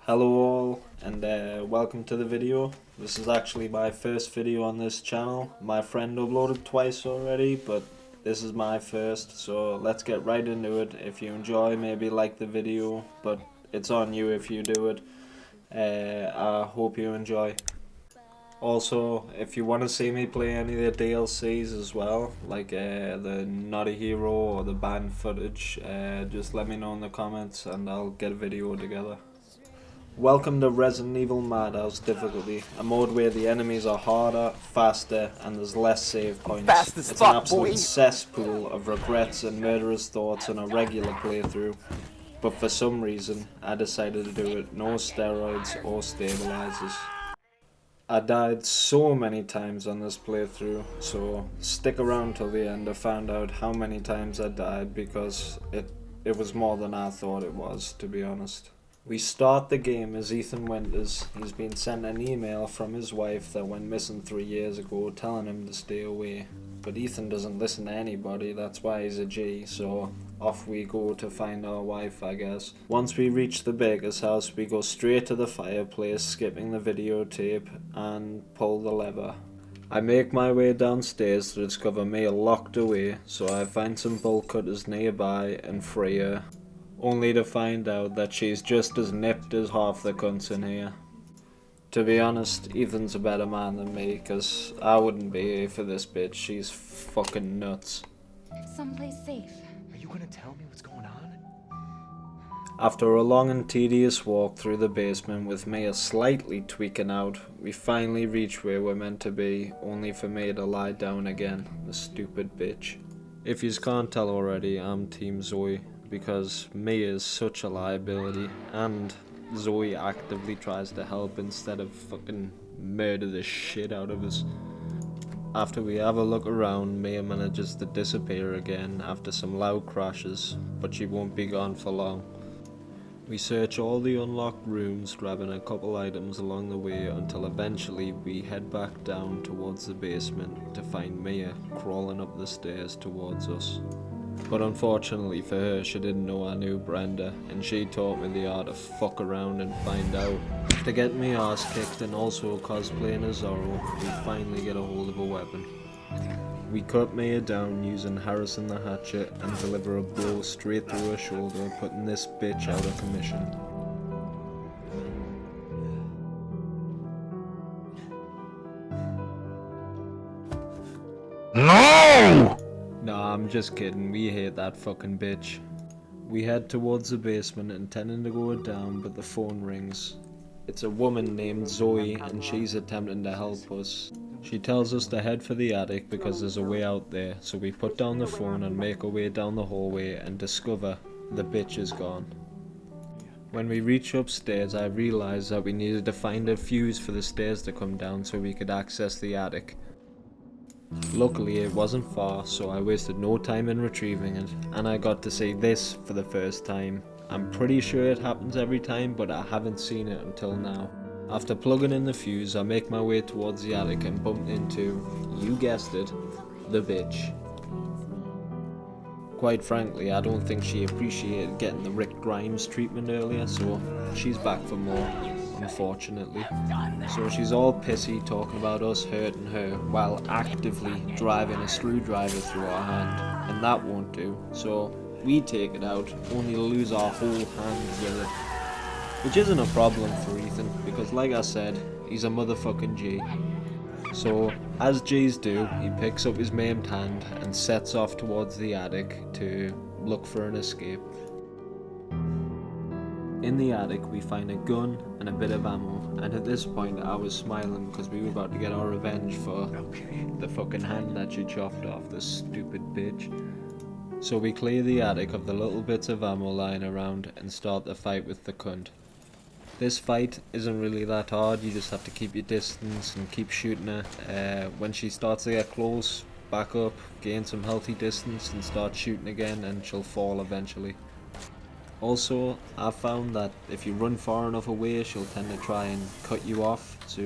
Hello all, and welcome to the video. This is actually my first video on this channel. My friend uploaded twice already, but this is my first, so let's get right into it. If you enjoy, maybe like the video, but it's on you if you do it. I hope you enjoy. Also, if you want to see me play any of the DLCs as well, like the Not a Hero or the banned footage, just let me know in the comments and I'll get a video together. Welcome to Resident Evil Madhouse difficulty, a mode where the enemies are harder, faster, and there's less save points. It's an absolute cesspool of regrets and murderous thoughts on a regular playthrough, but for some reason I decided to do it no steroids or stabilizers. I died so many times on this playthrough, so stick around till the end to find out how many times I died, because it was more than I thought it was, to be honest. We start the game as Ethan Winters. He's been sent an email from his wife that went missing 3 years ago telling him to stay away. But Ethan doesn't listen to anybody, that's why he's a G, so off we go to find our wife, I guess. Once we reach the baker's house, we go straight to the fireplace, skipping the videotape, and pull the lever. I make my way downstairs to discover Mia locked away, so I find some bolt cutters nearby and free her, only to find out that she's just as nipped as half the cunts in here. To be honest, Ethan's a better man than me, cause I wouldn't be here for this bitch. She's fucking nuts. Someplace safe. Are you gonna tell me what's going on? After a long and tedious walk through the basement with Mia slightly tweaking out, we finally reach where we're meant to be, only for Mia to lie down again, the stupid bitch. If yous can't tell already, I'm Team Zoe, because Mia is such a liability, and Zoe actively tries to help instead of fucking murder the shit out of us. After we have a look around, Mia manages to disappear again after some loud crashes, but she won't be gone for long. We search all the unlocked rooms, grabbing a couple items along the way until eventually we head back down towards the basement to find Mia crawling up the stairs towards us. But unfortunately for her, she didn't know I knew Brenda, and she taught me the art of fuck around and find out. To get me ass kicked and also cosplaying as Zorro, we finally get a hold of a weapon. We cut Mia down using Harrison the Hatchet and deliver a blow straight through her shoulder, putting this bitch out of commission. No! Nah, I'm just kidding, we hate that fucking bitch. We head towards the basement intending to go down, but the phone rings. It's a woman named Zoe and she's attempting to help us. She tells us to head for the attic because there's a way out there, so we put down the phone and make our way down the hallway and discover the bitch is gone. When we reach upstairs, I realised that we needed to find a fuse for the stairs to come down so we could access the attic. Luckily it wasn't far, so I wasted no time in retrieving it, and I got to see this for the first time. I'm pretty sure it happens every time, but I haven't seen it until now. After plugging in the fuse, I make my way towards the attic and bump into, you guessed it, the bitch. Quite frankly, I don't think she appreciated getting the Rick Grimes treatment earlier, so she's back for more, unfortunately. So she's all pissy talking about us hurting her while actively driving a screwdriver through our hand, and that won't do, so we take it out, only to lose our whole hand with it. Which isn't a problem for Ethan, because like I said, he's a motherfucking G. So, as G's do, he picks up his maimed hand and sets off towards the attic to look for an escape. In the attic we find a gun and a bit of ammo, and at this point I was smiling because we were about to get our revenge for the fucking hand that she chopped off, the stupid bitch. So we clear the attic of the little bits of ammo lying around and start the fight with the cunt. This fight isn't really that hard, you just have to keep your distance and keep shooting her. When she starts to get close, back up, gain some healthy distance and start shooting again, and she'll fall eventually. Also, I've found that if you run far enough away, she'll tend to try and cut you off, so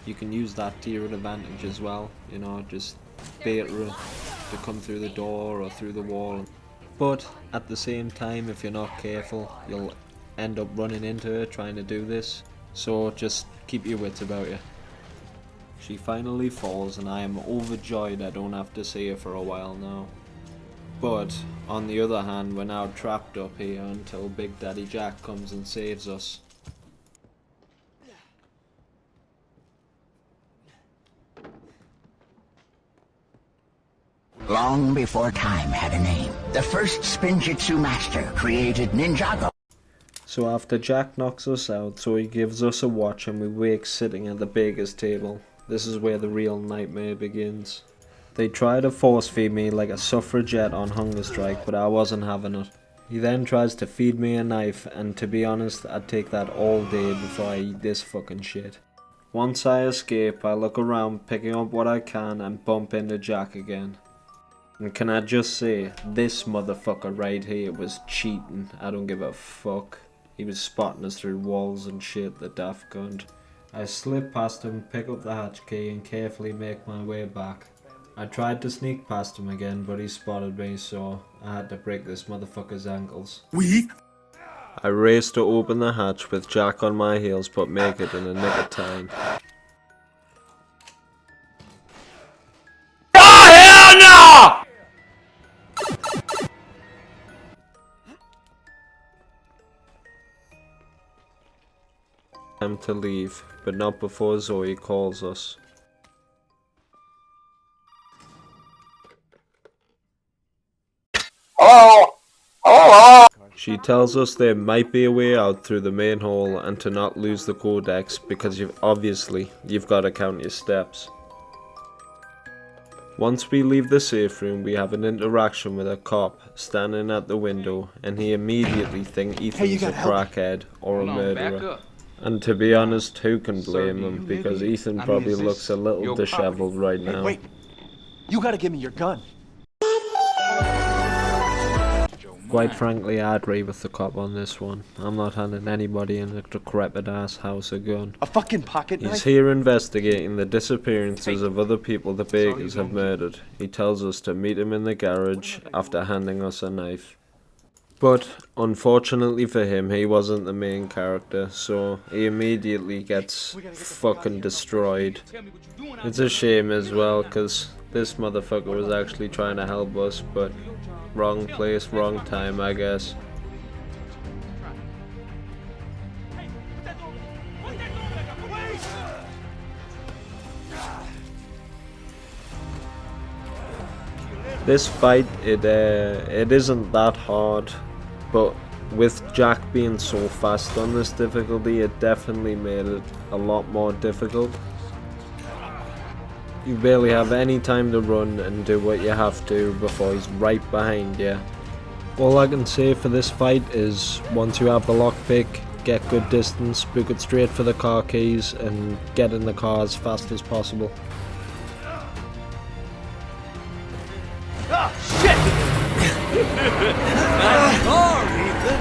you can use that to your advantage as well, you know, just bait her to come through the door or through the wall. But at the same time, if you're not careful, you'll end up running into her trying to do this, so just keep your wits about you. She finally falls and I am overjoyed I don't have to see her for a while now. But, on the other hand, we're now trapped up here until Big Daddy Jack comes and saves us. Long before time had a name, the first Spinjitzu master created Ninjago. So after Jack knocks us out, so he gives us a watch and we wake sitting at the baker's table. This is where the real nightmare begins. They try to force feed me like a suffragette on hunger strike, but I wasn't having it. He then tries to feed me a knife, and to be honest, I'd take that all day before I eat this fucking shit. Once I escape, I look around picking up what I can and bump into Jack again. And can I just say, this motherfucker right here was cheating. I don't give a fuck. He was spotting us through walls and shit, the daft cunt. I slip past him, pick up the hatch key and carefully make my way back. I tried to sneak past him again, but he spotted me, so I had to break this motherfucker's ankles. I race to open the hatch with Jack on my heels, but make it in a nick of time. Time to leave, but not before Zoe calls us. She tells us there might be a way out through the main hall and to not lose the codex because you've got to count your steps. Once we leave the safe room, we have an interaction with a cop standing at the window, and he immediately thinks Ethan's a crackhead or a murderer. And to be honest, who can blame him, because Ethan probably looks a little disheveled right now. Wait, you gotta give me your gun. Quite frankly, I agree with the cop on this one. I'm not handing anybody in a decrepit ass house a gun. A fucking pocket knife? He's here investigating the disappearances of other people the Bakers have murdered. He tells us to meet him in the garage after handing us a knife. But, unfortunately for him, he wasn't the main character, so he immediately gets fucking destroyed. It's a shame as well, cause this motherfucker was actually trying to help us, but wrong place, wrong time, I guess. This fight, it isn't that hard, but with Jack being so fast on this difficulty, it definitely made it a lot more difficult. You barely have any time to run and do what you have to before he's right behind you. All I can say for this fight is, once you have the lockpick, get good distance, book it straight for the car keys, and get in the car as fast as possible. Shit! Nice car, Ethan!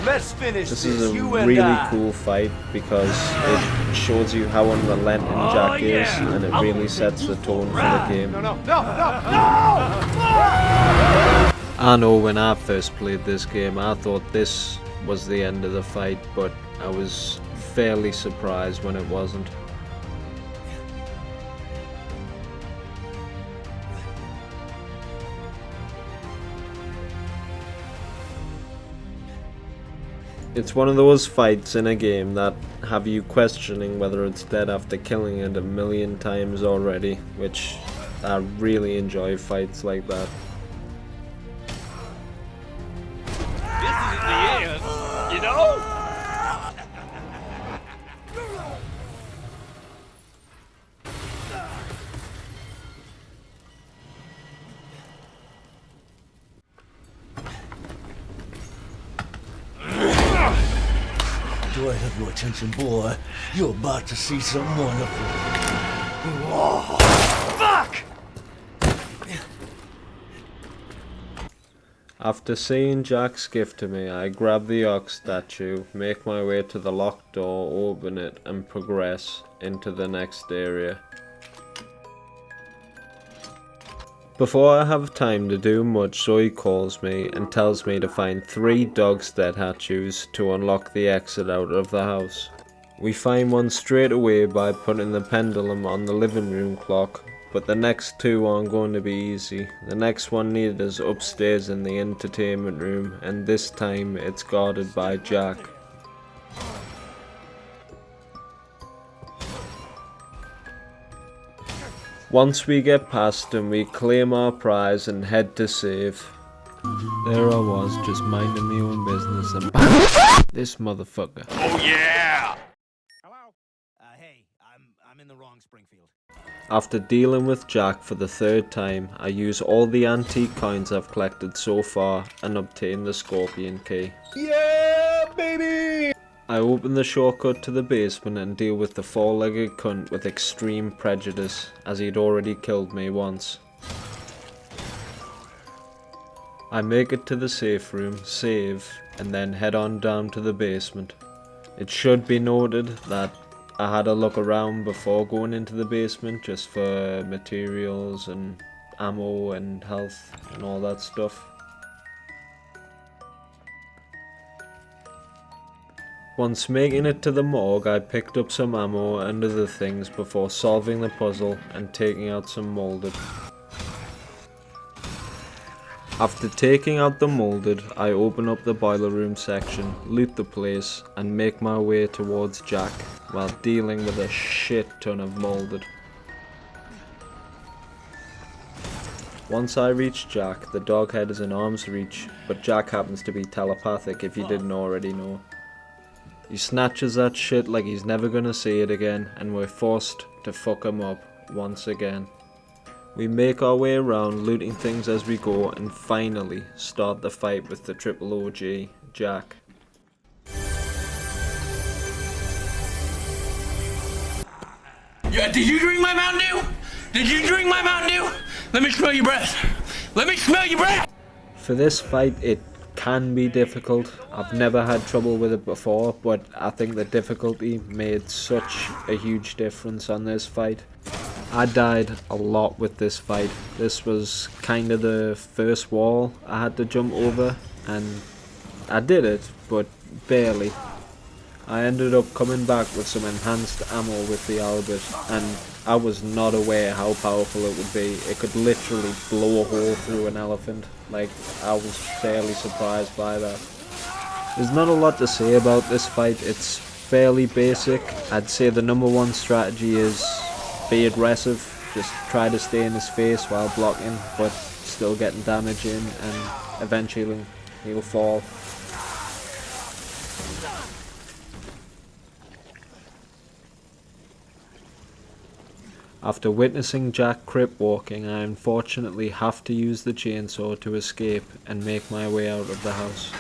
Let's finish This is a really cool fight because it shows you how unrelenting Jack is, and it really sets the tone for the game. No! I know when I first played this game, I thought this was the end of the fight, but I was fairly surprised when it wasn't. It's one of those fights in a game that have you questioning whether it's dead after killing it a million times already, which I really enjoy fights like that. This isn't the end, you know? Do I have your attention, boy? You're about to see some wonderful. Oh, fuck! After seeing Jack's gift to me, I grab the ox statue, make my way to the locked door, open it, and progress into the next area. Before I have time to do much, Zoe calls me and tells me to find 3 dog's dead hatches to unlock the exit out of the house. We find one straight away by putting the pendulum on the living room clock, but the next 2 aren't going to be easy. The next one needed us upstairs in the entertainment room, and this time it's guarded by Jack. Once we get past him, we claim our prize and head to save. There I was, just minding my own business, and this motherfucker. Oh yeah! Hello? Hey, I'm in the wrong Springfield. After dealing with Jack for the 3rd time, I use all the antique coins I've collected so far and obtain the Scorpion key. Yeah, baby! I open the shortcut to the basement and deal with the 4-legged cunt with extreme prejudice, as he'd already killed me once. I make it to the safe room, save, and then head on down to the basement. It should be noted that I had a look around before going into the basement just for materials and ammo and health and all that stuff. Once making it to the morgue, I picked up some ammo and other things before solving the puzzle and taking out some molded. After taking out the molded, I open up the boiler room section, loot the place, and make my way towards Jack while dealing with a shit ton of molded. Once I reach Jack, the dog head is in arm's reach, but Jack happens to be telepathic if you didn't already know. He snatches that shit like he's never gonna see it again, and we're forced to fuck him up once again. We make our way around looting things as we go and finally start the fight with the triple OG, Jack. Yeah, did you drink my Mountain Dew? Did you drink my Mountain Dew? Let me smell your breath. Let me smell your breath! For this fight, it can be difficult. I've never had trouble with it before, but I think the difficulty made such a huge difference on this fight. I died a lot with this fight. This was kind of the first wall I had to jump over, and I did it, but barely. I ended up coming back with some enhanced ammo with the Albert, and I was not aware how powerful it would be. It could literally blow a hole through an elephant. Like, I was fairly surprised by that. There's not a lot to say about this fight. It's fairly basic. I'd say the #1 strategy is be aggressive. Just try to stay in his face while blocking, but still getting damage in, and eventually he'll fall. After witnessing Jack crip walking, I unfortunately have to use the chainsaw to escape and make my way out of the house.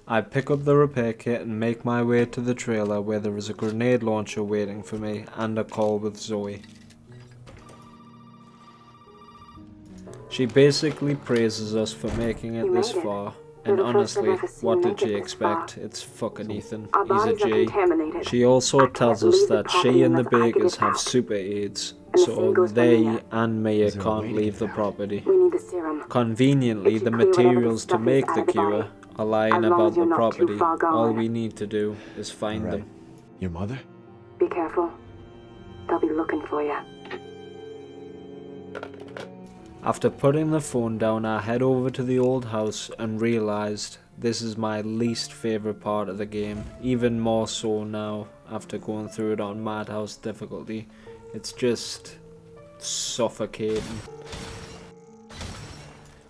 I pick up the repair kit and make my way to the trailer where there is a grenade launcher waiting for me and a call with Zoe. She basically praises us for making it this far, and honestly, what did she expect? It's fucking Ethan, he's a G. She also tells us that she and the Bakers have super aids, so they and Mia can't leave the property. Conveniently, the materials to make the cure are lying about the property. All we need to do is find them. Your mother? Be careful. They'll be looking for you. After putting the phone down, I head over to the old house and realized this is my least favorite part of the game, even more so now after going through it on Madhouse difficulty. It's just suffocating.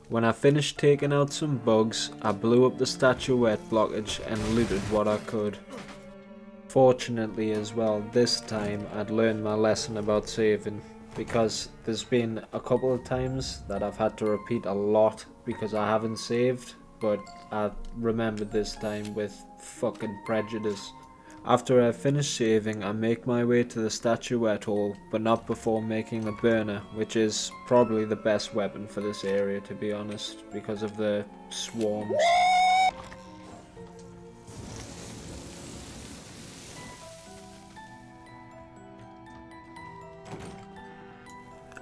When I finished taking out some bugs, I blew up the statuette blockage and looted what I could. Fortunately as well, this time I'd learned my lesson about saving, because there's been a couple of times that I've had to repeat a lot because I haven't saved, but I remembered this time with fucking prejudice. After I finish shaving, I make my way to the statuette hole, but not before making the burner, which is probably the best weapon for this area, to be honest, because of the swarms.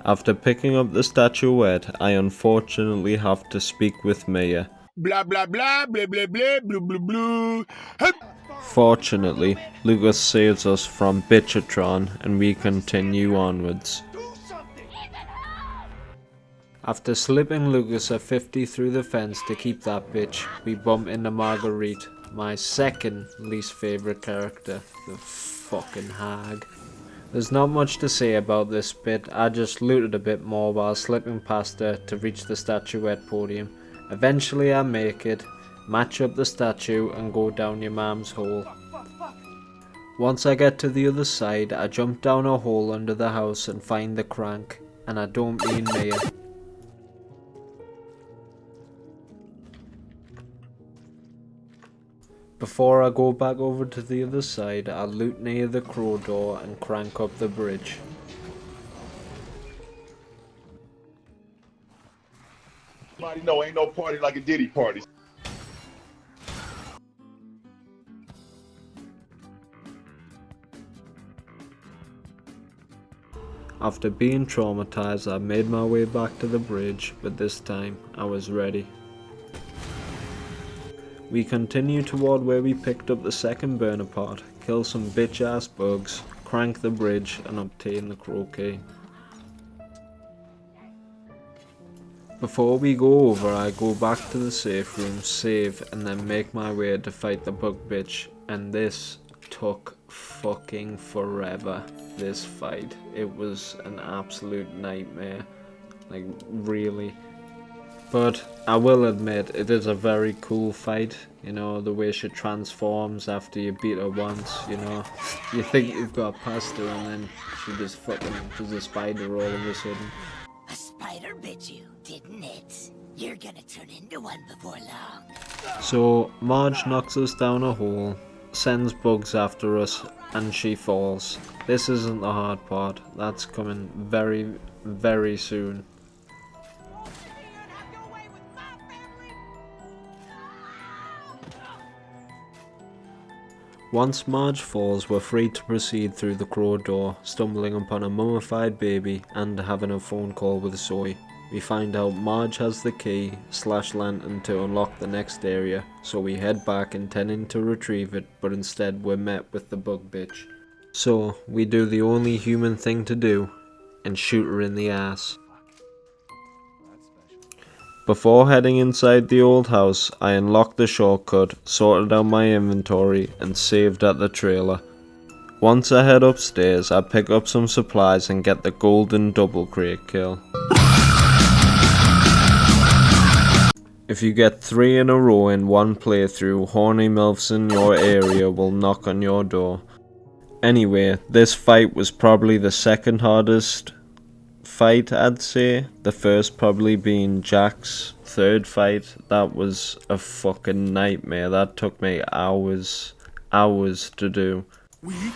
After picking up the statuette, I unfortunately have to speak with Mia. Blah blah blah blah blah blah blah blah blah. Fortunately, Lucas saves us from Bitchatron and we continue onwards. After slipping Lucas a 50 through the fence to keep that bitch, we bump into Marguerite, my second least favourite character, the fucking hag. There's not much to say about this bit, I just looted a bit more while slipping past her to reach the statuette podium. Eventually I make it, match up the statue and go down your mom's hole. Once I get to the other side, I jump down a hole under the house and find the crank, and I don't mean Mia. Before I go back over to the other side, I loot near the crow door and crank up the bridge. No, ain't no party like a Diddy party. After being traumatized, I made my way back to the bridge, but this time I was ready. We continue toward where we picked up the second burner part, kill some bitch ass bugs, crank the bridge and obtain the croquet. Before we go over, I go back to the safe room, save, and then make my way to fight the bug bitch, and this took fucking forever, this fight. It was an absolute nightmare, like really. But I will admit, it is a very cool fight, you know, the way she transforms after you beat her once, you know. You think you've got past her and then she just fucking, she's a spider all of a sudden. A spider bit you, didn't it? You're gonna turn into one before long. So, Marge knocks us down a hole, sends bugs after us, and she falls. This isn't the hard part, that's coming very, very soon. Once Marge falls, we're free to proceed through the crow door, stumbling upon a mummified baby and having a phone call with Zoe. We find out Marge has the key / lantern to unlock the next area, so we head back intending to retrieve it, but instead we're met with the bug bitch. So we do the only human thing to do, and shoot her in the ass. Before heading inside the old house, I unlocked the shortcut, sorted out my inventory, and saved at the trailer. Once I head upstairs, I pick up some supplies and get the golden double crate kill. If you get 3 in a row in one playthrough, horny milfs in your area will knock on your door. Anyway, this fight was probably the second hardest fight, I'd say. The first probably being Jack's third fight. That was a fucking nightmare. That took me hours to do.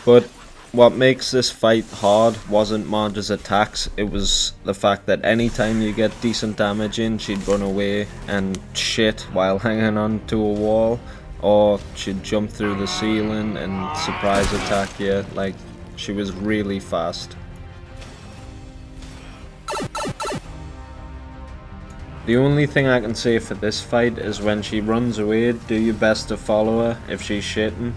But what makes this fight hard wasn't Marge's attacks, it was the fact that anytime you get decent damage in, she'd run away and shit while hanging on to a wall, or she'd jump through the ceiling and surprise attack you. Like, she was really fast. The only thing I can say for this fight is when she runs away, do your best to follow her if she's shitting,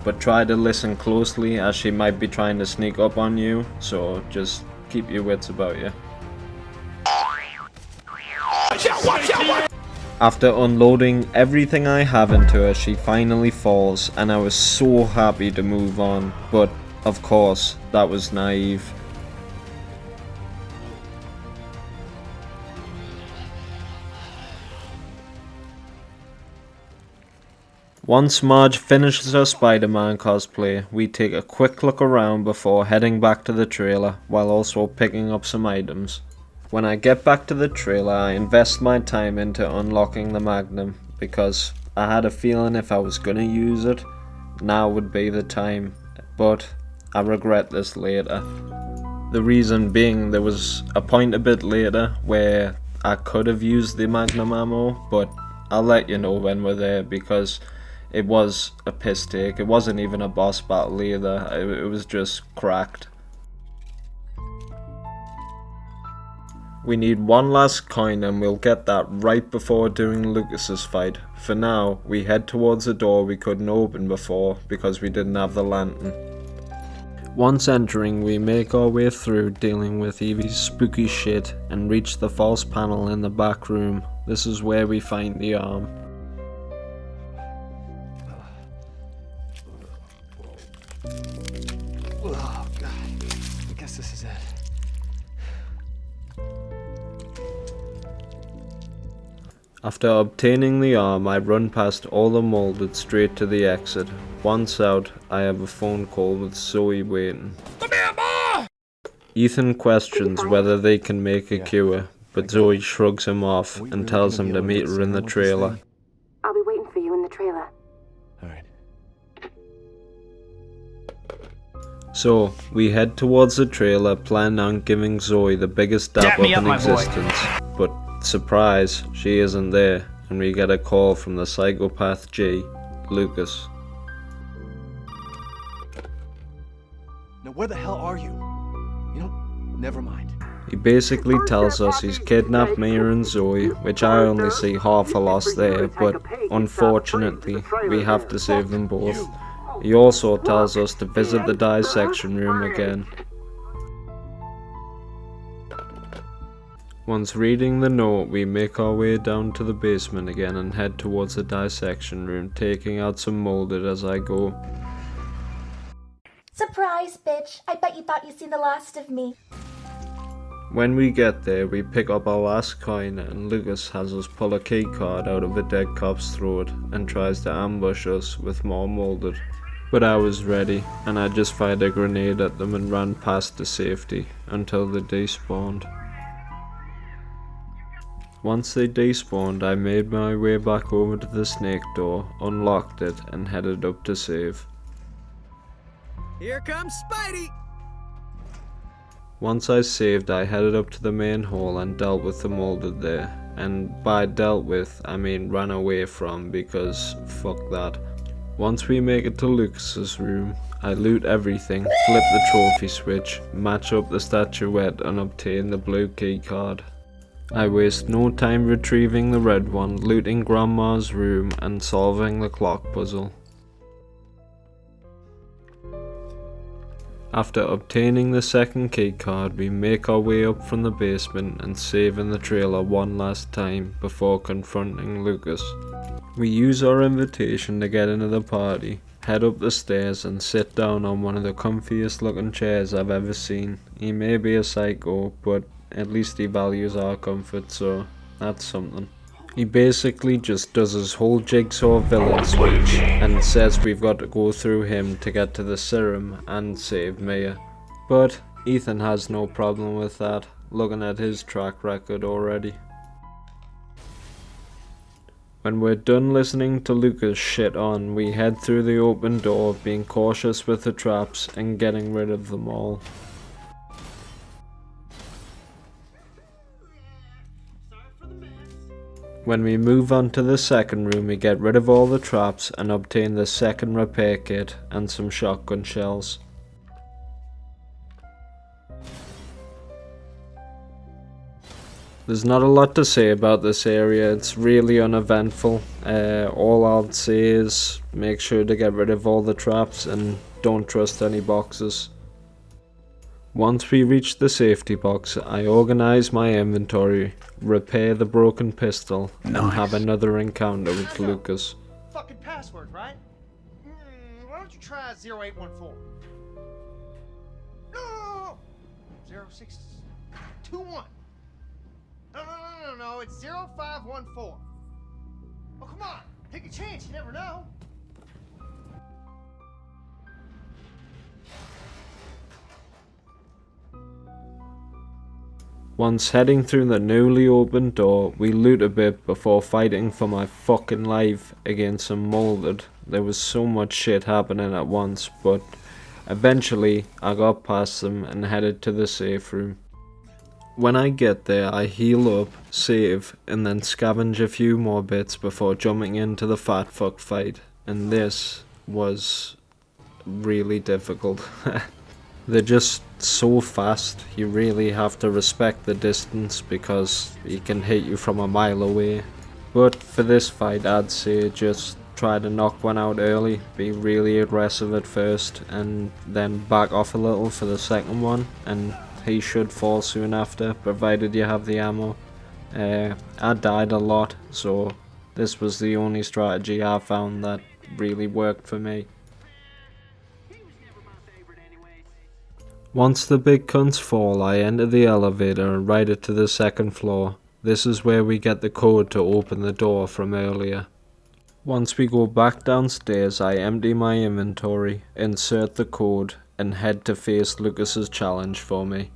but try to listen closely as she might be trying to sneak up on you, so just keep your wits about you. After unloading everything I have into her, she finally falls, and I was so happy to move on, but of course, that was naive. Once Marge finishes her Spider-Man cosplay, we take a quick look around before heading back to the trailer, while also picking up some items. When I get back to the trailer, I invest my time into unlocking the Magnum, because I had a feeling if I was gonna use it, now would be the time, but I regret this later. The reason being, there was a point a bit later where I could have used the magnum ammo, but I'll let you know when we're there, because it was a piss take. It wasn't even a boss battle either, it was just cracked. We need one last coin and we'll get that right before doing Lucas's fight. For now, we head towards the door we couldn't open before because we didn't have the lantern. Once entering, we make our way through dealing with Evie's spooky shit and reach the false panel in the back room. This is where we find the arm. Oh god, I guess this is it. After obtaining the arm, I run past all the molded straight to the exit. Once out, I have a phone call with Zoe waiting. Ethan questions whether they can make a cure, but Zoe shrugs him off and tells him to meet her in the trailer. I'll be waiting for you in the trailer. Alright. So, we head towards the trailer, planning on giving Zoe the biggest dap up in existence, but surprise, she isn't there, and we get a call from the psychopath G, Lucas. Now where the hell are you? You know, never mind. He basically tells us he's kidnapped Mia and Zoe, which I only see half a loss there, but unfortunately, we have to save them both. He also tells us to visit the dissection room again. Once reading the note, we make our way down to the basement again and head towards the dissection room, taking out some molded as I go. Surprise, bitch. I bet you thought you'd seen the last of me. When we get there, we pick up our last coin and Lucas has us pull a key card out of a dead cop's throat and tries to ambush us with more molded. But I was ready, and I just fired a grenade at them and ran past to safety until they despawned. Once they despawned, I made my way back over to the snake door, unlocked it, and headed up to save. Here comes Spidey! Once I saved, I headed up to the main hall and dealt with the molded there. And by dealt with, I mean ran away from, because fuck that. Once we make it to Lucas's room, I loot everything, flip the trophy switch, match up the statuette and obtain the blue key card. I waste no time retrieving the red one, looting Grandma's room and solving the clock puzzle. After obtaining the second key card, we make our way up from the basement and save in the trailer one last time before confronting Lucas. We use our invitation to get into the party, head up the stairs and sit down on one of the comfiest looking chairs I've ever seen. He may be a psycho, but at least he values our comfort, so that's something. He basically just does his whole jigsaw villain speech and says we've got to go through him to get to the serum and save Mia. But Ethan has no problem with that, looking at his track record already. When we're done listening to Lucas shit on, we head through the open door, being cautious with the traps and getting rid of them all. When we move on to the second room, we get rid of all the traps and obtain the second repair kit and some shotgun shells. There's not a lot to say about this area, it's really uneventful. All I'll say is make sure to get rid of all the traps and don't trust any boxes. Once we reach the safety box, I organise my inventory, repair the broken pistol, and have another encounter with Lucas. Fucking password, right? Why don't you try 0814? No! 0621. No, it's 0514. Oh, come on. Take a chance, you never know. Once heading through the newly opened door, we loot a bit before fighting for my fucking life against some molded There was so much shit happening at once, but eventually I got past them and headed to the safe room. When I get there, I heal up, save, and then scavenge a few more bits before jumping into the fat fuck fight, and this was really difficult. They're just so fast, you really have to respect the distance because he can hit you from a mile away. But for this fight, I'd say just try to knock one out early, be really aggressive at first, and then back off a little for the second one, and he should fall soon after, provided you have the ammo. I died a lot, so this was the only strategy I found that really worked for me. Once the big cunts fall, I enter the elevator and ride it to the second floor. This is where we get the code to open the door from earlier. Once we go back downstairs, I empty my inventory, insert the code, and head to face Lucas's challenge for me.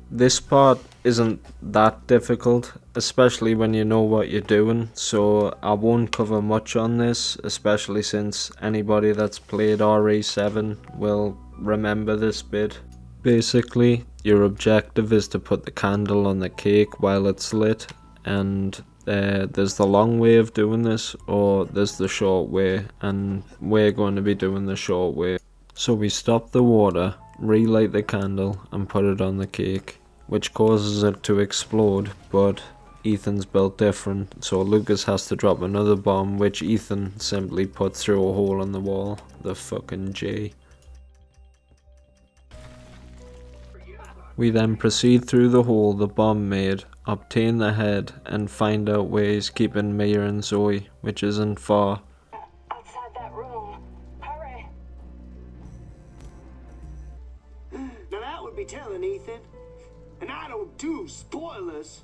This part isn't that difficult, especially when you know what you're doing, so I won't cover much on this, especially since anybody that's played RE7 will remember this bit. Basically, your objective is to put the candle on the cake while it's lit, and there's the long way of doing this, or there's the short way, and we're going to be doing the short way. So we stop the water, relight the candle, and put it on the cake, which causes it to explode, but Ethan's built different, so Lucas has to drop another bomb, which Ethan simply put through a hole in the wall. The fucking J. We then proceed through the hole the bomb made, obtain the head, and find out where he's keeping Mia and Zoe, which isn't far. Outside that room. Hurry. Now that would be telling, Ethan. And I don't do spoilers.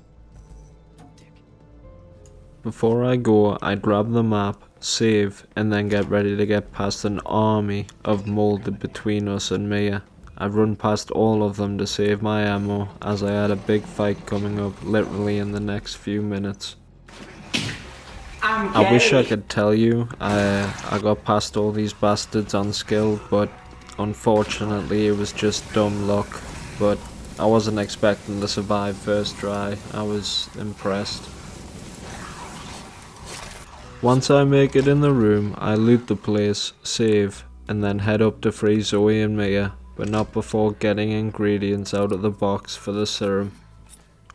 Before I go, I grab the map, save, and then get ready to get past an army of molded between us and Mia. I run past all of them to save my ammo, as I had a big fight coming up literally in the next few minutes. I wish I could tell you I got past all these bastards on skill, but unfortunately it was just dumb luck. But I wasn't expecting to survive first try. I was impressed. Once I make it in the room, I loot the place, save, and then head up to free Zoe and Mia, but not before getting ingredients out of the box for the serum.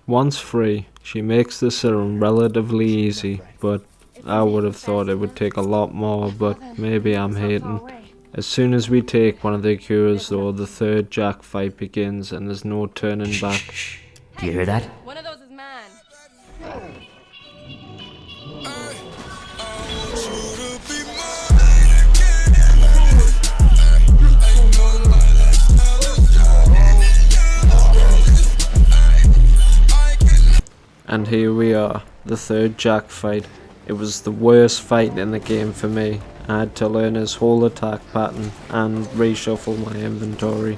Once free, she makes the serum relatively easy, but I would have thought it would take a lot more, but maybe I'm hating. As soon as we take one of the cures though, the third Jack fight begins and there's no turning back. Do you hear that? One of those is mine. And here we are, the third Jack fight. It was the worst fight in the game for me. I had to learn his whole attack pattern and reshuffle my inventory.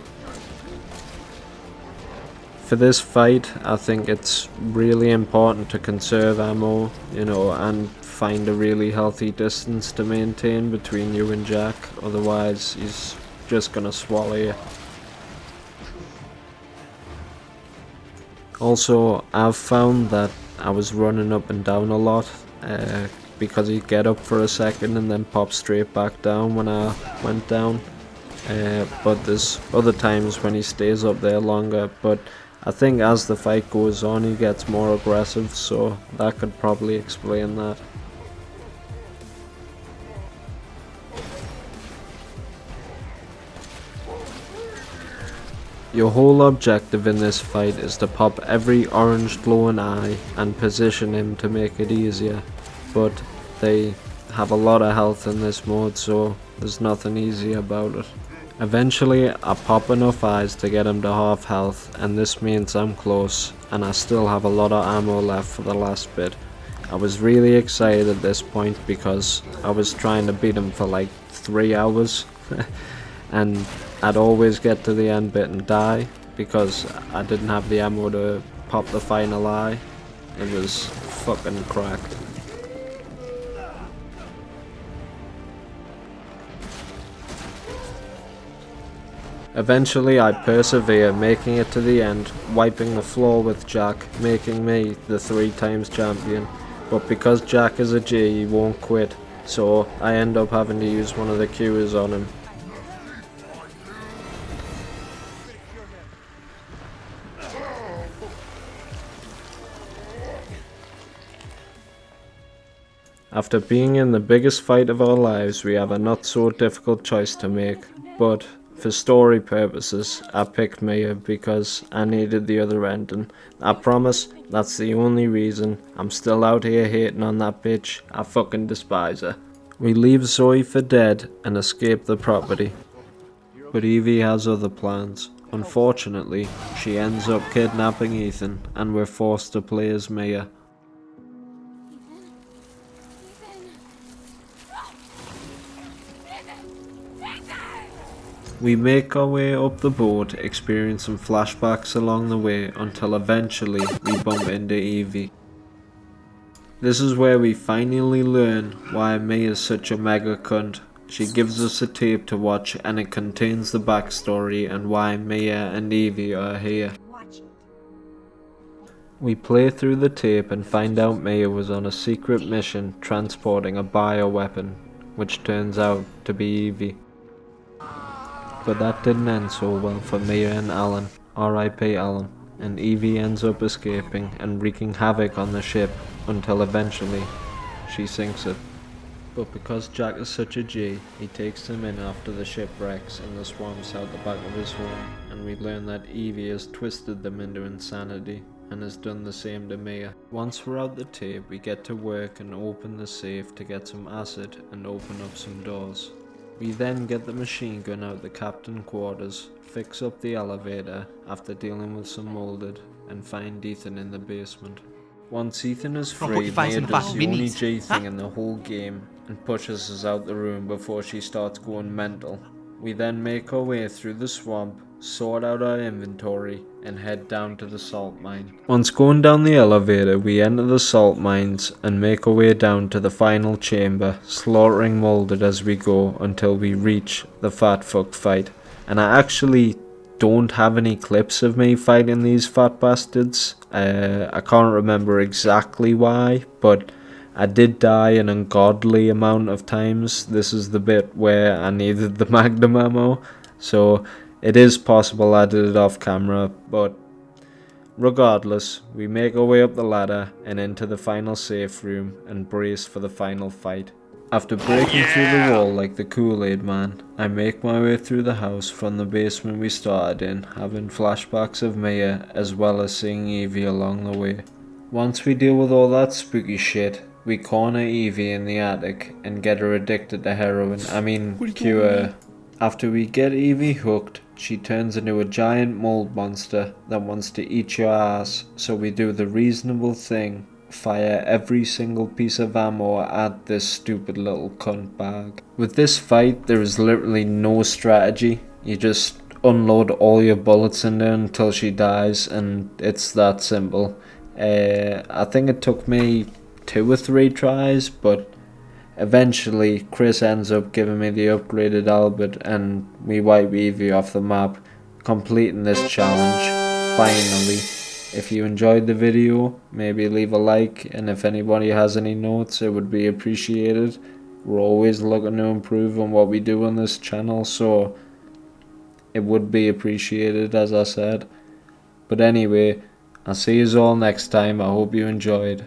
For this fight, I think it's really important to conserve ammo, you know, and find a really healthy distance to maintain between you and Jack, otherwise he's just gonna swallow you. Also, I've found that I was running up and down a lot because he'd get up for a second and then pop straight back down when I went down. But there's other times when he stays up there longer, but I think as the fight goes on he gets more aggressive, so that could probably explain that. Your whole objective in this fight is to pop every orange glowing eye and position him to make it easier, but they have a lot of health in this mode, so there's nothing easy about it. Eventually I pop enough eyes to get him to half health, and this means I'm close and I still have a lot of ammo left for the last bit. I was really excited at this point because I was trying to beat him for like 3 hours and I'd always get to the end bit and die because I didn't have the ammo to pop the final eye. It was fucking cracked. Eventually I persevere, making it to the end, wiping the floor with Jack, making me the 3 times champion. But because Jack is a G, he won't quit, so I end up having to use one of the cures on him. After being in the biggest fight of our lives, we have a not so difficult choice to make, but for story purposes, I picked Mia because I needed the other ending. I promise that's the only reason. I'm still out here hating on that bitch. I fucking despise her. We leave Zoe for dead and escape the property. But Evie has other plans. Unfortunately, she ends up kidnapping Ethan and we're forced to play as Mia. We make our way up the boat, experiencing flashbacks along the way until eventually we bump into Evie. This is where we finally learn why May is such a mega cunt. She gives us a tape to watch and it contains the backstory and why Mia and Evie are here. We play through the tape and find out Mia was on a secret mission transporting a bioweapon, which turns out to be Evie. But that didn't end so well for Mia and Alan, R.I.P. Alan, and Evie ends up escaping and wreaking havoc on the ship until eventually she sinks it. But because Jack is such a G, he takes them in after the ship wrecks in the swamps out the back of his home, and we learn that Evie has twisted them into insanity and has done the same to Mia. Once we're out the tape, we get to work and open the safe to get some acid and open up some doors. We then get the machine gun out the captain quarters, fix up the elevator after dealing with some molded, and find Ethan in the basement. Once Ethan is free, Mia does the only G thing in the whole game and pushes us out the room before she starts going mental. We then make our way through the swamp, sort out our inventory, and head down to the salt mine. Once going down the elevator, we enter the salt mines and make our way down to the final chamber, slaughtering molded as we go until we reach the fat fuck fight. And I actually don't have any clips of me fighting these fat bastards. I can't remember exactly why, but I did die an ungodly amount of times. This is the bit where I needed the magnum ammo, so it is possible I did it off camera, but regardless, we make our way up the ladder and into the final safe room and brace for the final fight. After breaking through the wall like the Kool-Aid man, I make my way through the house from the basement we started in, having flashbacks of Mia as well as seeing Evie along the way. Once we deal with all that spooky shit, we corner Evie in the attic and get her addicted to heroin, cure her. After we get Evie hooked, she turns into a giant mold monster that wants to eat your ass, so we do the reasonable thing, fire every single piece of ammo at this stupid little cunt bag. With this fight, there is literally no strategy. You just unload all your bullets in there until she dies, and it's that simple. I think it took me 2 or 3 tries, but eventually Chris ends up giving me the upgraded Albert and we wipe Evie off the map, completing this challenge, finally. If you enjoyed the video, maybe leave a like, and if anybody has any notes, it would be appreciated. We're always looking to improve on what we do on this channel, so it would be appreciated, as I said. But anyway, I'll see you all next time. I hope you enjoyed.